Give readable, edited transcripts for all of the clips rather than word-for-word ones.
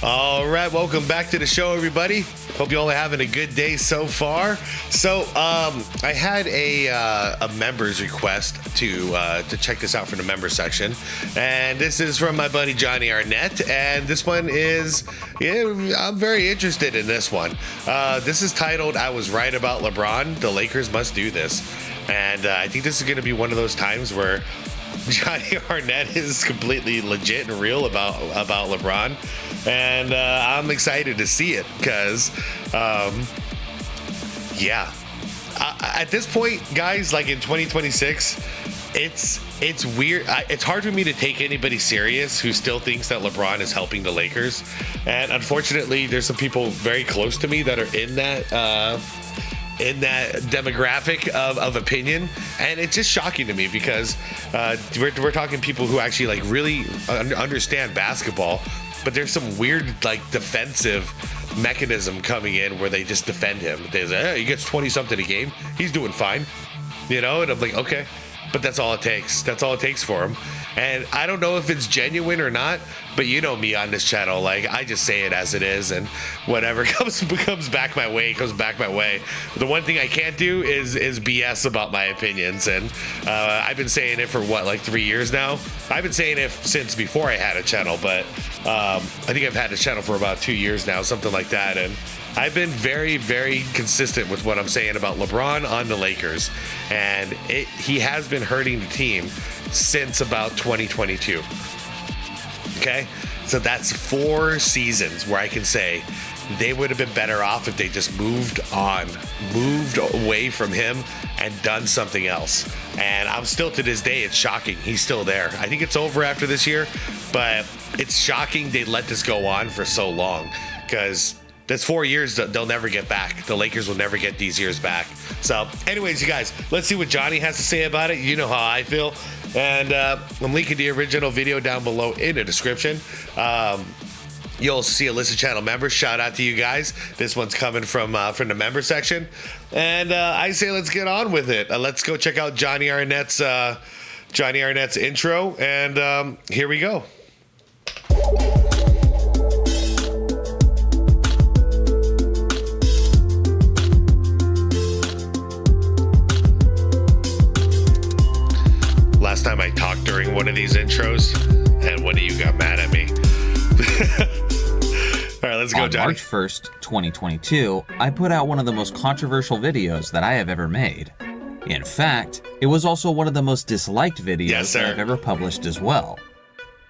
All right, welcome back to the show, everybody. Hope you all are having a good day so far. So, I had a members request to check this out from the member section, and this is from my buddy Johnny Arnett, and this one is, I'm very interested in this one. This is titled, "I Was Right About LeBron. The Lakers Must Do This," and I think this is going to be one of those times where Johnny Arnett is completely legit and real about LeBron, and I'm excited to see it because, at this point, guys, like in 2026, it's weird. It's hard for me to take anybody serious who still thinks that LeBron is helping the Lakers, and unfortunately, there's some people very close to me that are in that demographic of opinion, and it's just shocking to me because we're talking people who actually like really understand basketball, but there's some weird like defensive mechanism coming in where they just defend him. They say, hey, he gets 20 something a game, he's doing fine, and I'm like, okay, but that's all it takes for him. And I don't know if it's genuine or not, but you know me on this channel, like I just say it as it is, and whatever comes back my way comes back my way. The one thing I can't do is BS about my opinions, and I've been saying it for like 3 years now. I've been saying it since before I had a channel, but I think I've had a channel for about 2 years now, something like that, and I've been very, very consistent with what I'm saying about LeBron on the Lakers, and he has been hurting the team since about 2022. Okay, so that's 4 seasons where I can say they would have been better off if they just moved away from him and done something else. And I'm still, to this day, it's shocking he's still there. I think it's over after this year, but it's shocking they let this go on for so long, because that's 4 years that they'll never get back. The Lakers will never get these years back. So anyways, you guys, let's see what Johnny has to say about it. You know how I feel. And I'm linking the original video down below in the description. You'll see a list of channel members. Shout out to you guys. This one's coming from the member section. And I say let's get on with it. Let's go check out Johnny Arnett's intro. And here we go. Last time I talked during one of these intros, and one of you got mad at me. All right, let's go, Johnny. On March 1st, 2022, I put out one of the most controversial videos that I have ever made. In fact, it was also one of the most disliked videos that I've ever published as well.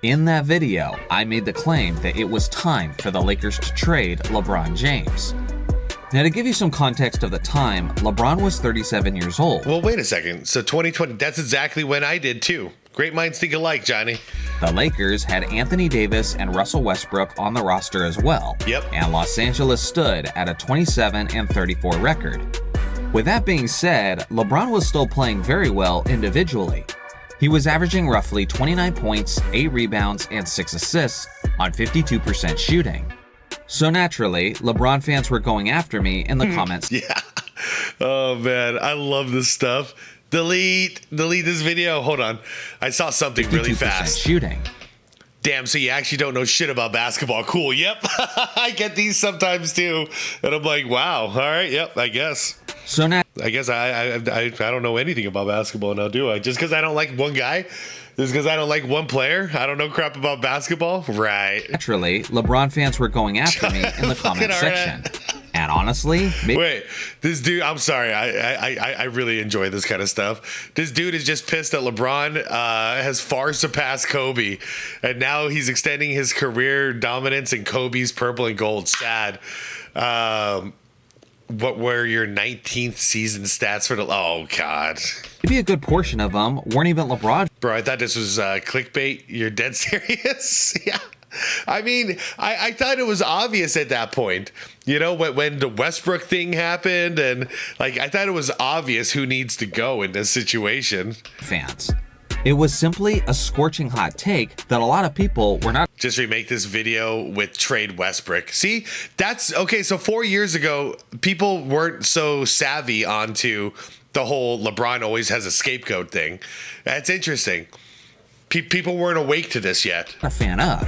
In that video, I made the claim that it was time for the Lakers to trade LeBron James. Now, to give you some context of the time, LeBron was 37 years old. Well, wait a second. So 2020, that's exactly when I did too. Great minds think alike, Johnny. The Lakers had Anthony Davis and Russell Westbrook on the roster as well. Yep. And Los Angeles stood at a 27-34 record. With that being said, LeBron was still playing very well individually. He was averaging roughly 29 points, 8 rebounds, and 6 assists on 52% shooting. So naturally, LeBron fans were going after me in the comments. Yeah. Oh, man. I love this stuff. Delete this video. Hold on. I saw something really fast. Shooting. Damn, so you actually don't know shit about basketball. Cool. Yep. I get these sometimes too. And I'm like, wow. All right. Yep. I guess. So now, I guess I don't know anything about basketball now, do I? Just because I don't like one guy? Just because I don't like one player? I don't know crap about basketball? Right. Naturally, LeBron fans were going after me in the comment section. And honestly, wait, this dude, I'm sorry. I really enjoy this kind of stuff. This dude is just pissed that LeBron has far surpassed Kobe. And now he's extending his career dominance in Kobe's purple and gold. Sad. What were your 19th season stats for the... Oh, God. Maybe a good portion of them weren't even LeBron. Bro, I thought this was clickbait. You're dead serious? Yeah. I mean, I thought it was obvious at that point. You know, when the Westbrook thing happened, and like I thought it was obvious who needs to go in this situation. Fans. It was simply a scorching hot take that a lot of people were not. Just remake this video with trade Westbrook. See, that's okay. So 4 years ago, people weren't so savvy onto the whole LeBron always has a scapegoat thing. That's interesting. People weren't awake to this yet. A fan of.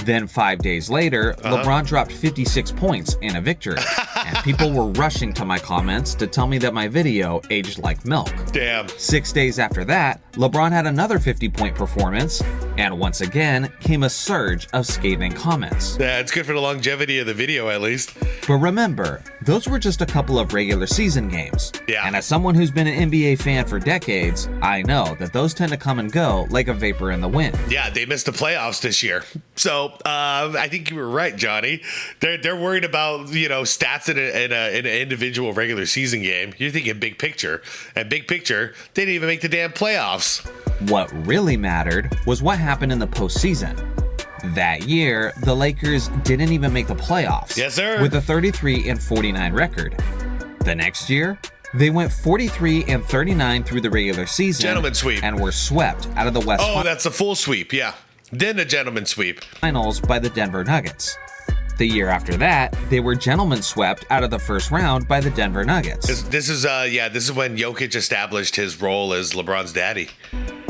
Then 5 days later, LeBron dropped 56 points in a victory, and people were rushing to my comments to tell me that my video aged like milk. Damn. 6 days after that, LeBron had another 50-point performance, and once again came a surge of scathing comments. Yeah, it's good for the longevity of the video at least. But remember, those were just a couple of regular season games. Yeah. And as someone who's been an NBA fan for decades, I know that those tend to come and go like a vapor in the wind. Yeah, they missed the playoffs this year. So I think you were right, Johnny. They're worried about, stats in an individual regular season game. You're thinking big picture. And big picture, they didn't even make the damn playoffs. What really mattered was what happened in the postseason. That year, the Lakers didn't even make the playoffs. Yes, sir. With a 33-49 record. The next year, they went 43-39 through the regular season. Gentleman sweep. And were swept out of the West. Oh, that's a full sweep, yeah. Then a gentleman sweep. Finals by the Denver Nuggets. The year after that, they were gentlemen swept out of the first round by the Denver Nuggets. This is when Jokic established his role as LeBron's daddy.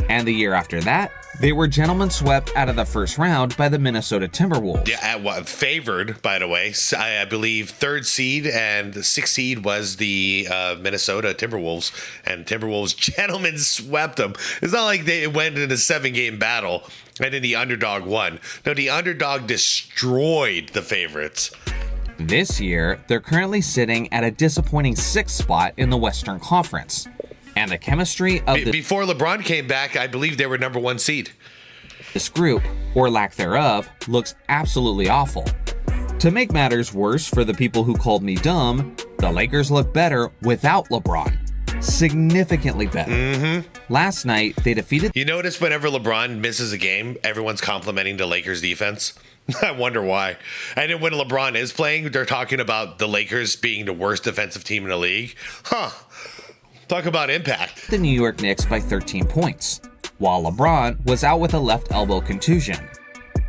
And the year after that, they were gentlemen swept out of the first round by the Minnesota Timberwolves. Yeah, favored, by the way. I believe 3rd seed and the 6th seed was the Minnesota Timberwolves, and Timberwolves gentlemen swept them. It's not like they went in a 7-game battle and then the underdog won. No, the underdog destroyed the favorites. This year, they're currently sitting at a disappointing 6th spot in the Western Conference. And the chemistry of before LeBron came back, I believe they were number 1 seed. This group, or lack thereof, looks absolutely awful. To make matters worse for the people who called me dumb, the Lakers look better without LeBron. Significantly better. Last night, they defeated... You notice whenever LeBron misses a game, everyone's complimenting the Lakers defense? I wonder why. And then when LeBron is playing, they're talking about the Lakers being the worst defensive team in the league. Huh. Talk about impact. The New York Knicks by 13 points, while LeBron was out with a left elbow contusion.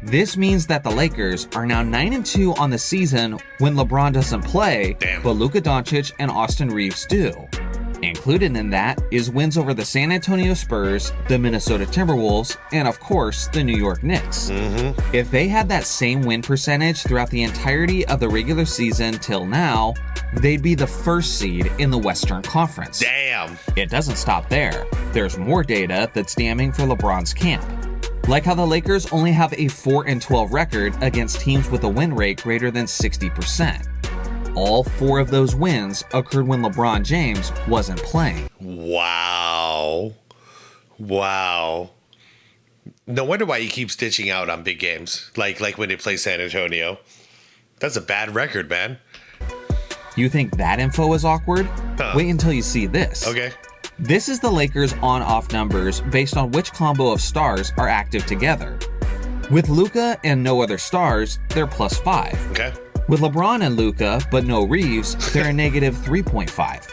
This means that the Lakers are now 9-2 on the season when LeBron doesn't play, but Luka Doncic and Austin Reeves do. Included in that is wins over the San Antonio Spurs, the Minnesota Timberwolves, and of course, the New York Knicks. If they had that same win percentage throughout the entirety of the regular season till now, they'd be the 1st seed in the Western Conference. Damn. It doesn't stop there. There's more data that's damning for LeBron's camp. Like how the Lakers only have a 4-12 record against teams with a win rate greater than 60%. All 4 of those wins occurred when LeBron James wasn't playing. Wow. No wonder why you keep stitching out on big games, like when they play San Antonio. That's a bad record, man. You think that info is awkward? Wait until you see this. Okay. This is the Lakers' on-off numbers based on which combo of stars are active together. With Luka and no other stars, they're +5. Okay. With LeBron and Luka, but no Reeves, they're a -3.5.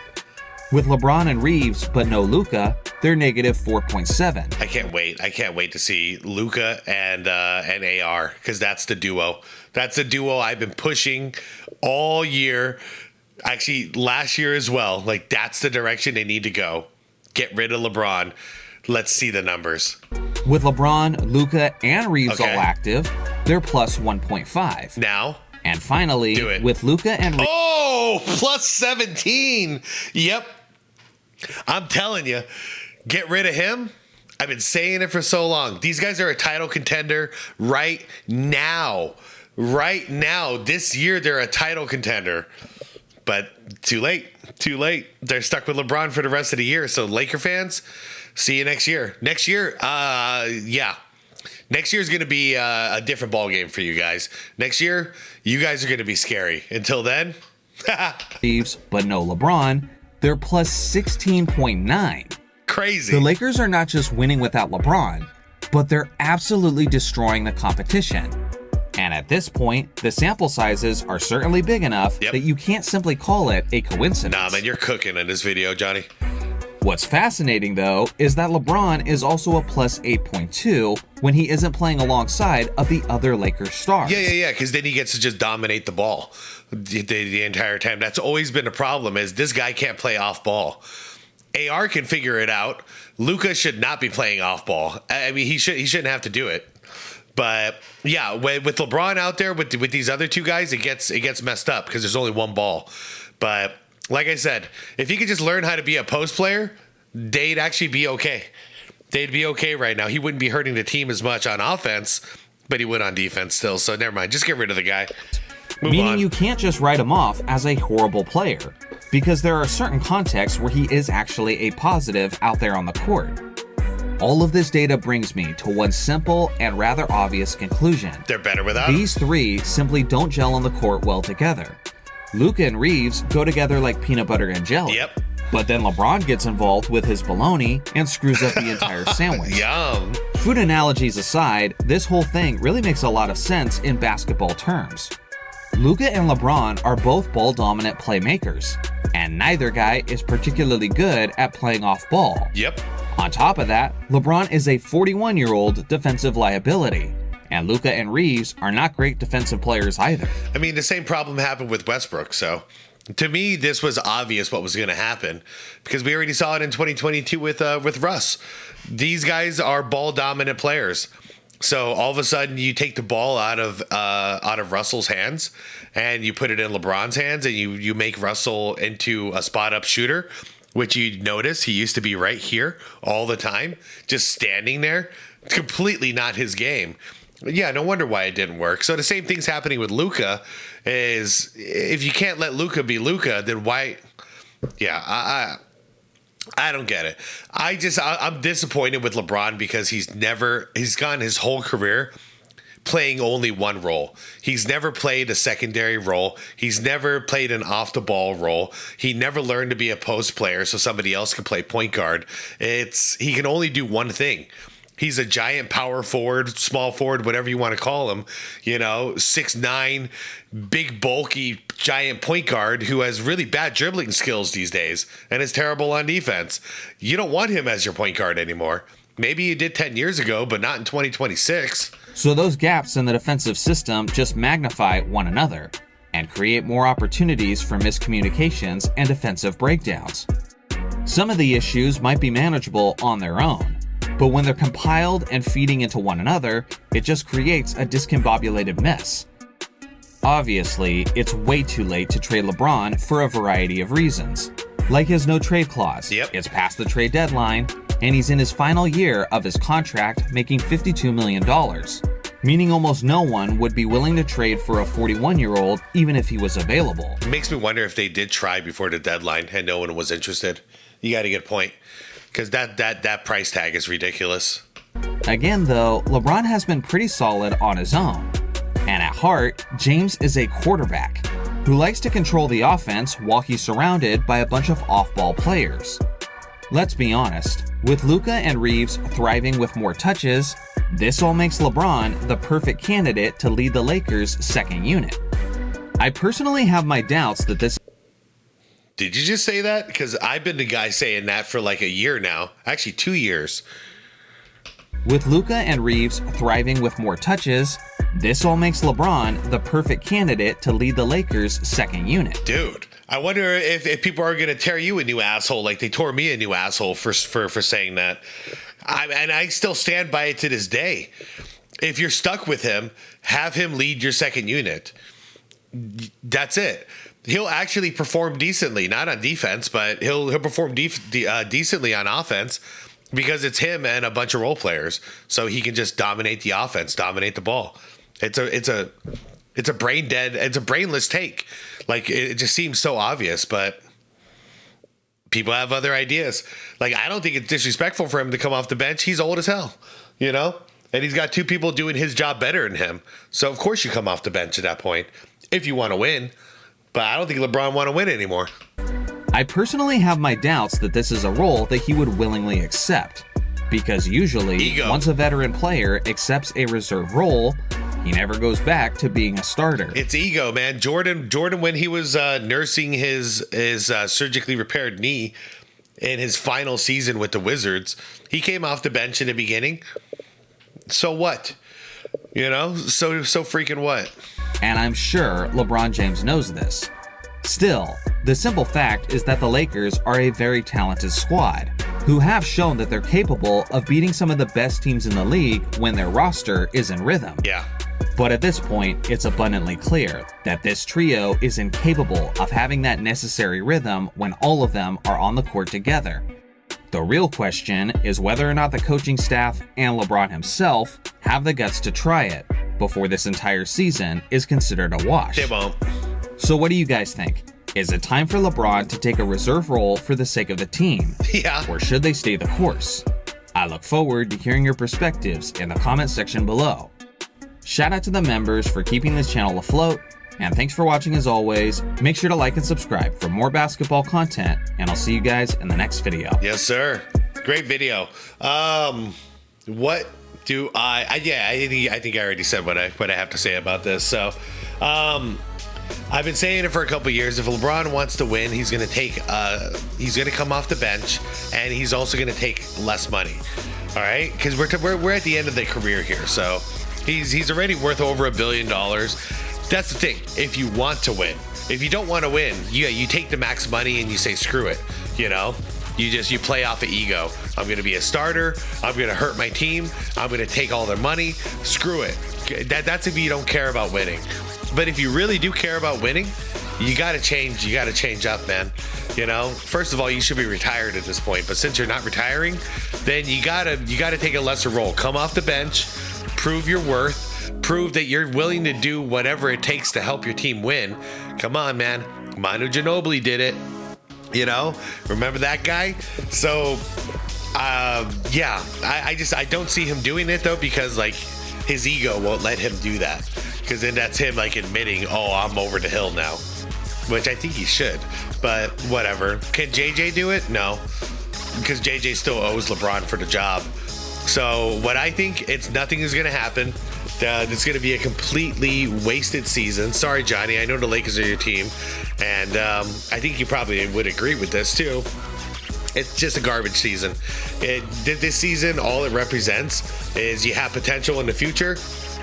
With LeBron and Reeves, but no Luka, they're -4.7. I can't wait to see Luka and AR, because that's the duo. That's the duo I've been pushing all year. Actually, last year as well. Like, that's the direction they need to go. Get rid of LeBron. Let's see the numbers. With LeBron, Luka, and Reeves all active, they're +1.5. Now. And finally, with Luka and Reeves... Oh, +17. Yep. I'm telling you, get rid of him. I've been saying it for so long. These guys are a title contender right now. Right now. This year, they're a title contender. But too late. They're stuck with LeBron for the rest of the year. So, Laker fans, see you next year. Next year, Next year is going to be a different ball game for you guys. Next year, you guys are going to be scary. Until then, Reeves, but no LeBron, they're +16.9. Crazy. The Lakers are not just winning without LeBron, but they're absolutely destroying the competition. And at this point, the sample sizes are certainly big enough that you can't simply call it a coincidence. Nah, man, you're cooking in this video, Johnny. What's fascinating, though, is that LeBron is also a +8.2 when he isn't playing alongside of the other Lakers stars. Yeah, because then he gets to just dominate the ball the entire time. That's always been a problem, is this guy can't play off ball. AR can figure it out. Luka should not be playing off ball. I mean, he shouldn't have to do it. But yeah, with LeBron out there with these other two guys, it gets messed up because there's only one ball. But like I said, if he could just learn how to be a post player, they'd actually be okay. They'd be okay right now. He wouldn't be hurting the team as much on offense, but he would on defense still. So never mind. Just get rid of the guy. Meaning on. You can't just write him off as a horrible player, because there are certain contexts where he is actually a positive out there on the court. All of this data brings me to one simple and rather obvious conclusion. They're better without him. These three simply don't gel on the court well together. Luka and Reeves go together like peanut butter and jelly. Yep. But then LeBron gets involved with his baloney and screws up the entire sandwich. Yum. Food analogies aside, this whole thing really makes a lot of sense in basketball terms. Luka and LeBron are both ball-dominant playmakers, and neither guy is particularly good at playing off ball. Yep. On top of that, LeBron is a 41-year-old defensive liability, and Luka and Reeves are not great defensive players either. I mean, the same problem happened with Westbrook, so to me, this was obvious what was going to happen because we already saw it in 2022 with Russ. These guys are ball-dominant players. So all of a sudden, you take the ball out of Russell's hands and you put it in LeBron's hands, and you make Russell into a spot-up shooter, which you notice he used to be right here all the time, just standing there. Completely not his game. Yeah, no wonder why it didn't work. So the same thing's happening with Luka. Is if you can't let Luka be Luka, then why? Yeah, I don't get it. I'm disappointed with LeBron because he's gone his whole career playing only one role. He's never played a secondary role. He's never played an off the ball role. He never learned to be a post player so somebody else can play point guard. He can only do one thing. He's a giant power forward, small forward, whatever you want to call him, 6'9", big, bulky, giant point guard who has really bad dribbling skills these days and is terrible on defense. You don't want him as your point guard anymore. Maybe you did 10 years ago, but not in 2026. So those gaps in the defensive system just magnify one another and create more opportunities for miscommunications and defensive breakdowns. Some of the issues might be manageable on their own, but when they're compiled and feeding into one another, it just creates a discombobulated mess. Obviously, it's way too late to trade LeBron for a variety of reasons, like his no trade clause. Yep. It's past the trade deadline, and he's in his final year of his contract making $52 million, meaning almost no one would be willing to trade for a 41-year-old even if he was available. It makes me wonder if they did try before the deadline and no one was interested. You got to get a point. Because that price tag is ridiculous. Again, though, LeBron has been pretty solid on his own. And at heart, James is a quarterback who likes to control the offense while he's surrounded by a bunch of off-ball players. Let's be honest, with Luka and Reeves thriving with more touches, this all makes LeBron the perfect candidate to lead the Lakers' second unit. I personally have my doubts that this... Did you just say that? Because I've been the guy saying that for like a year now. Actually, 2 years. With Luka and Reeves thriving with more touches, this all makes LeBron the perfect candidate to lead the Lakers' second unit. Dude, I wonder if people are going to tear you a new asshole like they tore me a new asshole for saying that. And I still stand by it to this day. If you're stuck with him, have him lead your second unit. That's it. He'll actually perform decently, not on defense, but he'll perform decently on offense because it's him and a bunch of role players. So he can just dominate the offense, dominate the ball. It's a brain dead, it's a brainless take. Like it just seems so obvious, but people have other ideas. Like I don't think it's disrespectful for him to come off the bench. He's old as hell, and he's got two people doing his job better than him. So of course you come off the bench at that point if you want to win. But I don't think LeBron want to win anymore. I personally have my doubts that this is a role that he would willingly accept, because usually, once a veteran player accepts a reserve role, he never goes back to being a starter. It's ego, man. Jordan, when he was nursing his surgically repaired knee in his final season with the Wizards, he came off the bench in the beginning. So what? So freaking what? And I'm sure LeBron James knows this. Still, the simple fact is that the Lakers are a very talented squad, who have shown that they're capable of beating some of the best teams in the league when their roster is in rhythm. Yeah. But at this point, it's abundantly clear that this trio is incapable of having that necessary rhythm when all of them are on the court together. The real question is whether or not the coaching staff and LeBron himself have the guts to try it before this entire season is considered a wash. They won't. So what do you guys think? Is it time for LeBron to take a reserve role for the sake of the team? Yeah. Or should they stay the course? I look forward to hearing your perspectives in the comment section below. Shout out to the members for keeping this channel afloat, and thanks for watching as always. Make sure to like and subscribe for more basketball content, and I'll see you guys in the next video. Yes, sir. Great video. What do I think I already said what I have to say about this. So, I've been saying it for a couple years. If LeBron wants to win, he's going to come off the bench, and he's also going to take less money. All right, because we're at the end of the career here, so he's already worth over $1 billion. That's the thing. If you want to win, if you don't want to win, you take the max money and you say screw it. You know, you play off of ego. I'm going to be a starter. I'm going to hurt my team. I'm going to take all their money. Screw it. That's if you don't care about winning. But if you really do care about winning, you got to change. You got to change up, man. You know, first of all, you should be retired at this point. But since you're not retiring, then you gotta take a lesser role. Come off the bench, prove your worth, prove that you're willing to do whatever it takes to help your team win. Come on, man. Manu Ginobili did it. You know, remember that guy? So, yeah, I don't see him doing it though, because like his ego won't let him do that. Because then that's him like admitting, oh, I'm over the hill now, which I think he should, but whatever. Can JJ do it? No, because JJ still owes LeBron for the job. So what I think, nothing is going to happen. It's going to be a completely wasted season. Sorry, Johnny. I know the Lakers are your team, and I think you probably would agree with this too. It's just a garbage season. This season, all it represents is you have potential in the future,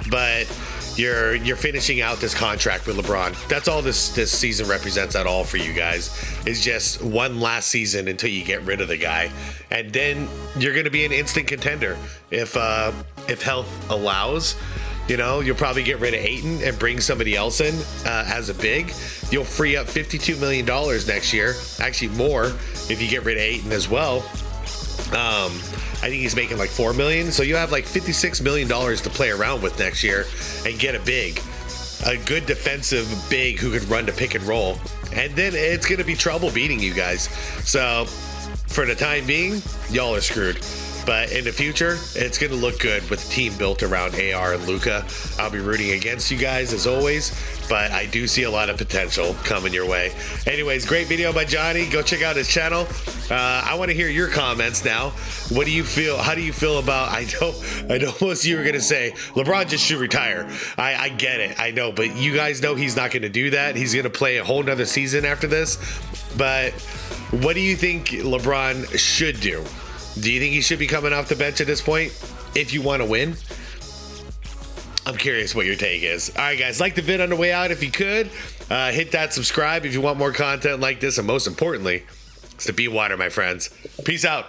but you're finishing out this contract with LeBron. That's all this season represents at all for you guys. It's just one last season until you get rid of the guy, and then you're going to be an instant contender if health allows. You know, you'll probably get rid of Ayton and bring somebody else in as a big. You'll free up $52 million next year. Actually, more if you get rid of Ayton as well. I think he's making like $4 million, so you have like $56 million to play around with next year and get a good defensive big who could run the pick and roll, and then it's going to be trouble beating you guys. So for the time being, y'all are screwed. But in the future, it's going to look good with the team built around AR and Luka. I'll be rooting against you guys as always, but I do see a lot of potential coming your way. Anyways, great video by Johnny. Go check out his channel. I want to hear your comments now. What do you feel? How do you feel about, I know most of you are going to say, LeBron just should retire. I get it. I know, but you guys know he's not going to do that. He's going to play a whole nother season after this. But what do you think LeBron should do? Do you think he should be coming off the bench at this point if you want to win? I'm curious what your take is. All right, guys, like the vid on the way out if you could. Hit that subscribe if you want more content like this. And most importantly, it's the Be Water, my friends. Peace out.